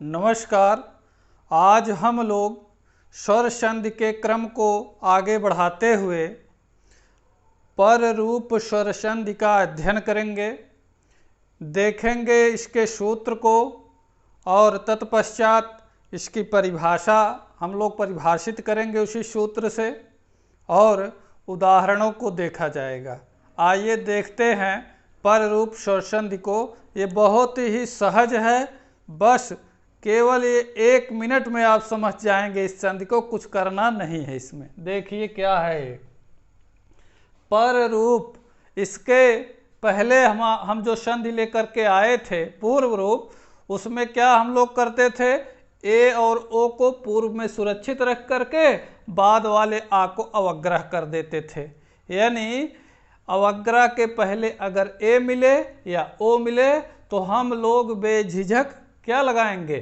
नमस्कार। आज हम लोग स्वर संधि के क्रम को आगे बढ़ाते हुए पर रूप स्वर संधि का अध्ययन करेंगे, देखेंगे इसके सूत्र को और तत्पश्चात इसकी परिभाषा हम लोग परिभाषित करेंगे उसी सूत्र से और उदाहरणों को देखा जाएगा। आइए देखते हैं पर रूप स्वर संधि को। ये बहुत ही सहज है, बस केवल ये 1 मिनट में आप समझ जाएंगे इस संधि को, कुछ करना नहीं है इसमें। देखिए क्या है ये पर रूप। इसके पहले हम जो संधि लेकर के आए थे पूर्व रूप, उसमें क्या हम लोग करते थे, ए और ओ को पूर्व में सुरक्षित रख करके बाद वाले आ को अवग्रह कर देते थे। यानी अवग्रह के पहले अगर ए मिले या ओ मिले तो हम लोग बेझिझक क्या लगाएंगे,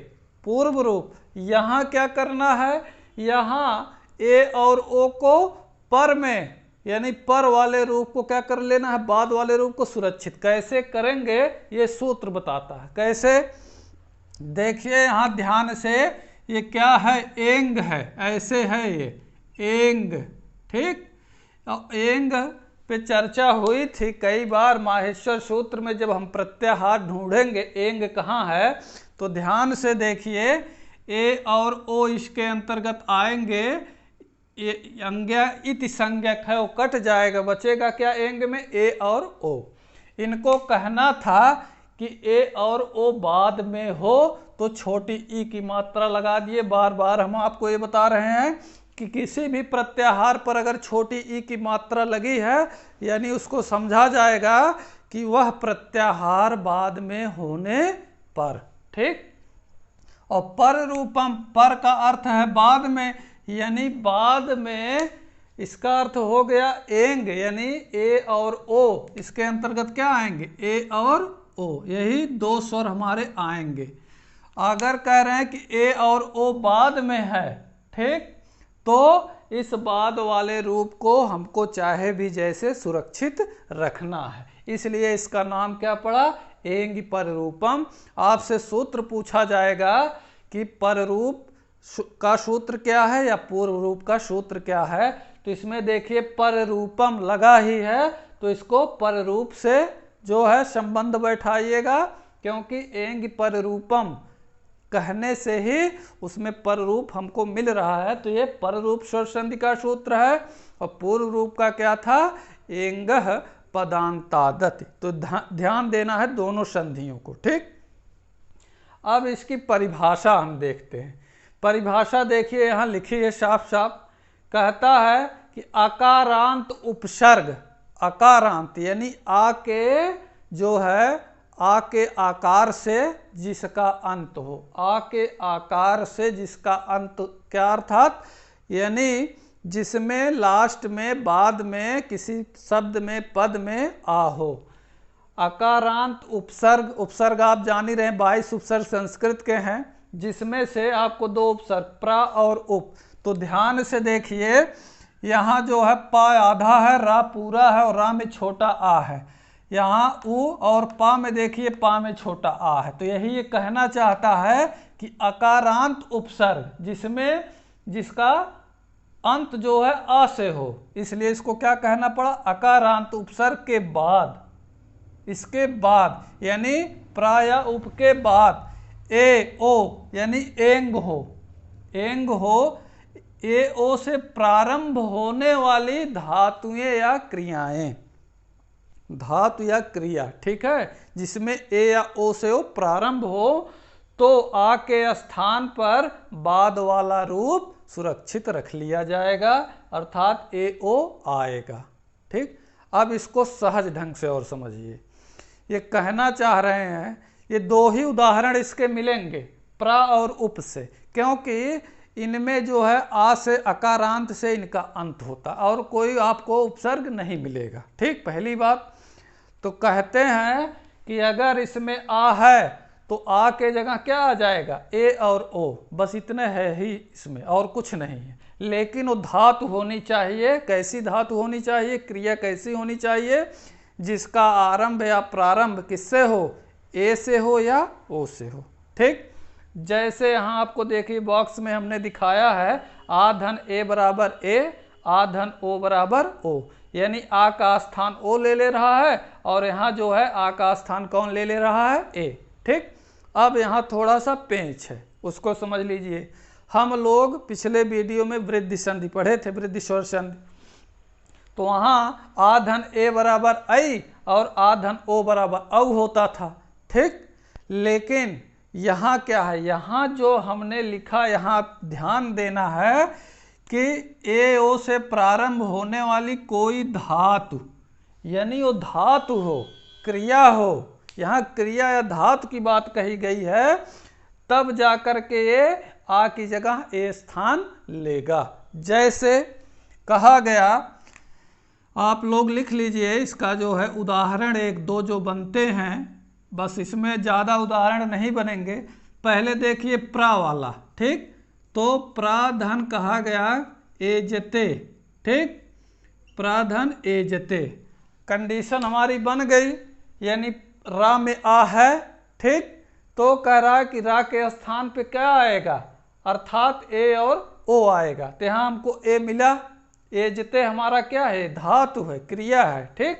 पूर्व रूप। यहाँ क्या करना है, यहाँ ए और ओ को पर में यानी पर वाले रूप को क्या कर लेना है, बाद वाले रूप को सुरक्षित। कैसे करेंगे ये सूत्र बताता है। कैसे, देखिए यहाँ ध्यान से, ये क्या है, एंग है, ऐसे है ये एंग। ठीक, एंग पे चर्चा हुई थी कई बार माहेश्वर सूत्र में। जब हम प्रत्याहार ढूंढेंगे एंग कहाँ है तो ध्यान से देखिए, ए और ओ इसके अंतर्गत आएंगे। ये अंग्या इति संज्ञक है, वो कट जाएगा, बचेगा क्या एंग में, ए और ओ। इनको कहना था कि ए और ओ बाद में हो तो छोटी ई की मात्रा लगा दिए। बार बार हम आपको ये बता रहे हैं कि किसी भी प्रत्याहार पर अगर छोटी ई की मात्रा लगी है यानी उसको समझा जाएगा कि वह प्रत्याहार बाद में होने पर। ठीक, और पर रूपम, पर का अर्थ है बाद में, यानी बाद में इसका अर्थ हो गया एंग, यानी ए और ओ इसके अंतर्गत क्या आएंगे, ए और ओ, यही 2 स्वर हमारे आएंगे। अगर कह रहे हैं कि ए और ओ बाद में है, ठीक, तो इस बाद वाले रूप को हमको चाहे भी जैसे सुरक्षित रखना है, इसलिए इसका नाम क्या पड़ा, एंग पर रूपम। आपसे सूत्र पूछा जाएगा कि पर रूप का सूत्र क्या है या पूर्व रूप का सूत्र क्या है, तो इसमें देखिए पर रूपम लगा ही है तो इसको पर रूप से जो है संबंध बैठाइएगा, क्योंकि एंग पर रूपम कहने से ही उसमें पर रूप हमको मिल रहा है। तो ये पर रूप स्वर संधि का सूत्र है। और पूर्व रूप का क्या था, एंगः पदांतादति। तो ध्यान देना है दोनों संधियों को। ठीक, अब इसकी परिभाषा हम देखते हैं। परिभाषा देखिए यहाँ लिखी है साफ साफ, कहता है कि अकारांत उपसर्ग, अकारांत यानी आ के जो है, आ के आकार से जिसका अंत हो, आ के आकार से जिसका अंत, क्या अर्थात, यानी जिसमें लास्ट में बाद में किसी शब्द में पद में आ हो। अकारांत उपसर्ग, उपसर्ग आप जान ही रहे हैं 22 उपसर्ग संस्कृत के हैं, जिसमें से आपको 2 उपसर्ग प्रा और उप। तो ध्यान से देखिए, यहाँ जो है पा आधा है, रा पूरा है और रा में छोटा आ है। यहाँ उ और पा में देखिए, पा में छोटा आ है। तो यही ये कहना चाहता है कि अकारांत उपसर्ग जिसमें जिसका अंत जो है आ से हो, इसलिए इसको क्या कहना पड़ा, अकारांत उपसर्ग के बाद, इसके बाद यानी प्राय उप के बाद ए ओ यानी एंग हो, एंग हो, ए ओ से प्रारंभ होने वाली धातुएं या क्रियाएं, धातु या क्रिया, ठीक है, जिसमें ए या ओ से वो प्रारंभ हो तो आ के स्थान पर बाद वाला रूप सुरक्षित रख लिया जाएगा, अर्थात ए ओ आएगा। ठीक, अब इसको सहज ढंग से और समझिए। ये कहना चाह रहे हैं, ये 2 ही उदाहरण इसके मिलेंगे प्रा और उप से, क्योंकि इनमें जो है आ से, अकारांत से इनका अंत होता और कोई आपको उपसर्ग नहीं मिलेगा। ठीक, पहली बात तो कहते हैं कि अगर इसमें आ है तो आ के जगह क्या आ जाएगा, ए और ओ, बस इतने है ही इसमें और कुछ नहीं है। लेकिन वो धातु होनी चाहिए, कैसी धातु होनी चाहिए, क्रिया कैसी होनी चाहिए, जिसका आरंभ या प्रारंभ किससे हो, ए से हो या ओ से हो। ठीक, जैसे यहाँ आपको देखिए बॉक्स में हमने दिखाया है आ धन ए बराबर ए, आ धन ओ बराबर ओ, यानी आ का स्थान ओ ले रहा है और यहाँ जो है आ का स्थान कौन ले रहा है, ए। ठीक, अब यहाँ थोड़ा सा पेंच है, उसको समझ लीजिए। हम लोग पिछले वीडियो में वृद्धि संधि पढ़े थे, वृद्धि स्वर संधि, तो वहाँ आ धन ए बराबर ऐ और आ धन ओ बराबर औ होता था। ठीक, लेकिन यहाँ क्या है, यहाँ जो हमने लिखा, यहाँ ध्यान देना है कि ए ओ से प्रारंभ होने वाली कोई धातु, यानी वो धातु हो, क्रिया हो, यहाँ क्रिया या धातु की बात कही गई है, तब जाकर के ये आ की जगह ए स्थान लेगा। जैसे कहा गया, आप लोग लिख लीजिए इसका जो है उदाहरण एक दो जो बनते हैं, बस इसमें ज़्यादा उदाहरण नहीं बनेंगे। पहले देखिए प्रा वाला। ठीक, तो प्राधन कहा गया एजते। ठीक, प्राधन एजते, कंडीशन हमारी बन गई, यानी रा में आ है। ठीक, तो कह रहा है कि रा के स्थान पे क्या आएगा, अर्थात ए और ओ आएगा। तो यहाँ हमको ए मिला, एजते हमारा क्या है, धातु है, क्रिया है। ठीक,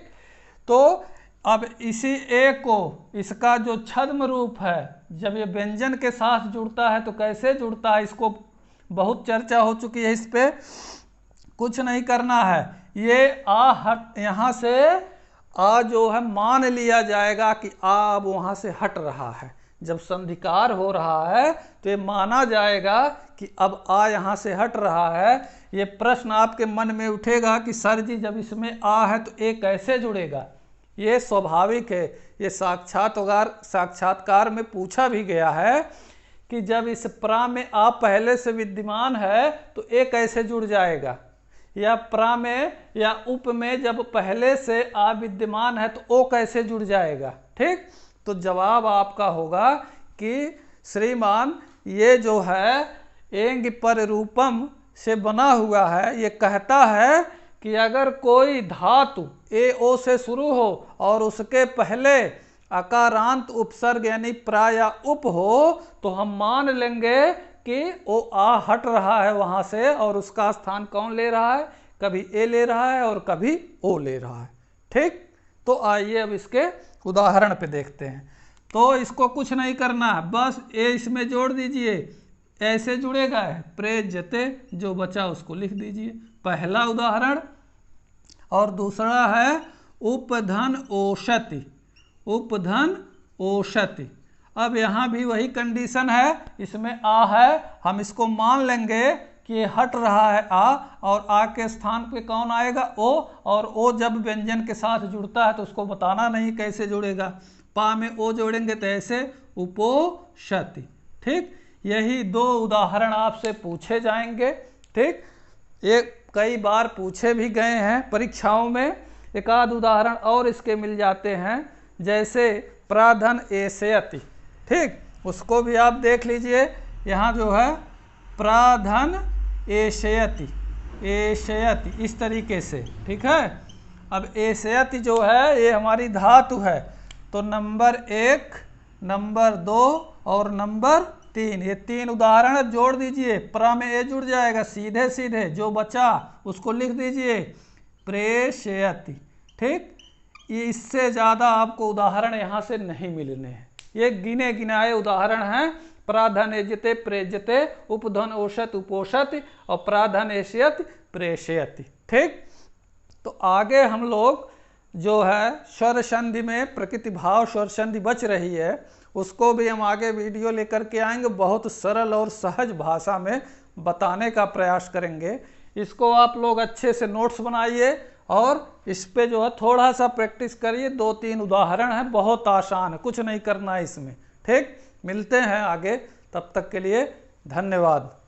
तो अब इसी ए को, इसका जो छद्म रूप है, जब ये व्यंजन के साथ जुड़ता है तो कैसे जुड़ता है, इसको बहुत चर्चा हो चुकी है, इस पे कुछ नहीं करना है। ये आ हट, यहाँ से आ जो है मान लिया जाएगा कि आ अब वहाँ से हट रहा है। जब संधिकार हो रहा है तो ये माना जाएगा कि अब आ यहाँ से हट रहा है। ये प्रश्न आपके मन में उठेगा कि सर जी जब इसमें आ है तो ए कैसे जुड़ेगा। ये स्वाभाविक है, ये साक्षात्कार में पूछा भी गया है कि जब इस प्रा में आ पहले से विद्यमान है तो ए कैसे जुड़ जाएगा, या प्रा में या उप में जब पहले से आ विद्यमान है तो ओ कैसे जुड़ जाएगा। ठीक, तो जवाब आपका होगा कि श्रीमान ये जो है एंग पर रूपम से बना हुआ है, ये कहता है कि अगर कोई धातु ए ओ से शुरू हो और उसके पहले अकारांत उपसर्ग यानी प्रा या उप हो, तो हम मान लेंगे कि वो आ हट रहा है वहाँ से और उसका स्थान कौन ले रहा है, कभी ए ले रहा है और कभी ओ ले रहा है। ठीक, तो आइए अब इसके उदाहरण पे देखते हैं। तो इसको कुछ नहीं करना है, बस ए इसमें जोड़ दीजिए, ऐसे जुड़ेगा, प्रेजते जो बचा उसको लिख दीजिए, पहला उदाहरण। और दूसरा है उपधन ओषति, उपधन ओषति। अब यहाँ भी वही कंडीशन है, इसमें आ है, हम इसको मान लेंगे कि ये हट रहा है आ, और आ के स्थान पे कौन आएगा, ओ, और ओ जब व्यंजन के साथ जुड़ता है तो उसको बताना नहीं कैसे जुड़ेगा, पा में ओ जोड़ेंगे तो ऐसे उपोषति। ठीक, यही दो उदाहरण आपसे पूछे जाएंगे। ठीक, ये कई बार पूछे भी गए हैं परीक्षाओं में, एक आध उदाहरण और इसके मिल जाते हैं, जैसे प्राधन एशयति। ठीक, उसको भी आप देख लीजिए, यहाँ जो है प्राधन एशयति, एशयति इस तरीके से। ठीक है, अब एशयति जो है ये हमारी धातु है, तो नंबर 1, नंबर 2 और नंबर 3, ये 3 उदाहरण जोड़ दीजिए, प्रा में ए जुड़ जाएगा, सीधे सीधे जो बचा उसको लिख दीजिए प्रेषयति। ठीक, ये इससे ज़्यादा आपको उदाहरण यहाँ से नहीं मिलने हैं, ये गिने गिनाए उदाहरण हैं। प्राधन एजते प्रेजते, उपधन ओषत उपोषत और प्राधन एशयत प्रेषयति। ठीक, तो आगे हम लोग जो है स्वर संधि में प्रकृति भाव स्वर संधि बच रही है, उसको भी हम आगे वीडियो लेकर के आएंगे, बहुत सरल और सहज भाषा में बताने का प्रयास करेंगे। इसको आप लोग अच्छे से नोट्स बनाइए और इस पे जो है थोड़ा सा प्रैक्टिस करिए, 2-3 उदाहरण है, बहुत आसान है, कुछ नहीं करना है इसमें। ठीक, मिलते हैं आगे, तब तक के लिए धन्यवाद।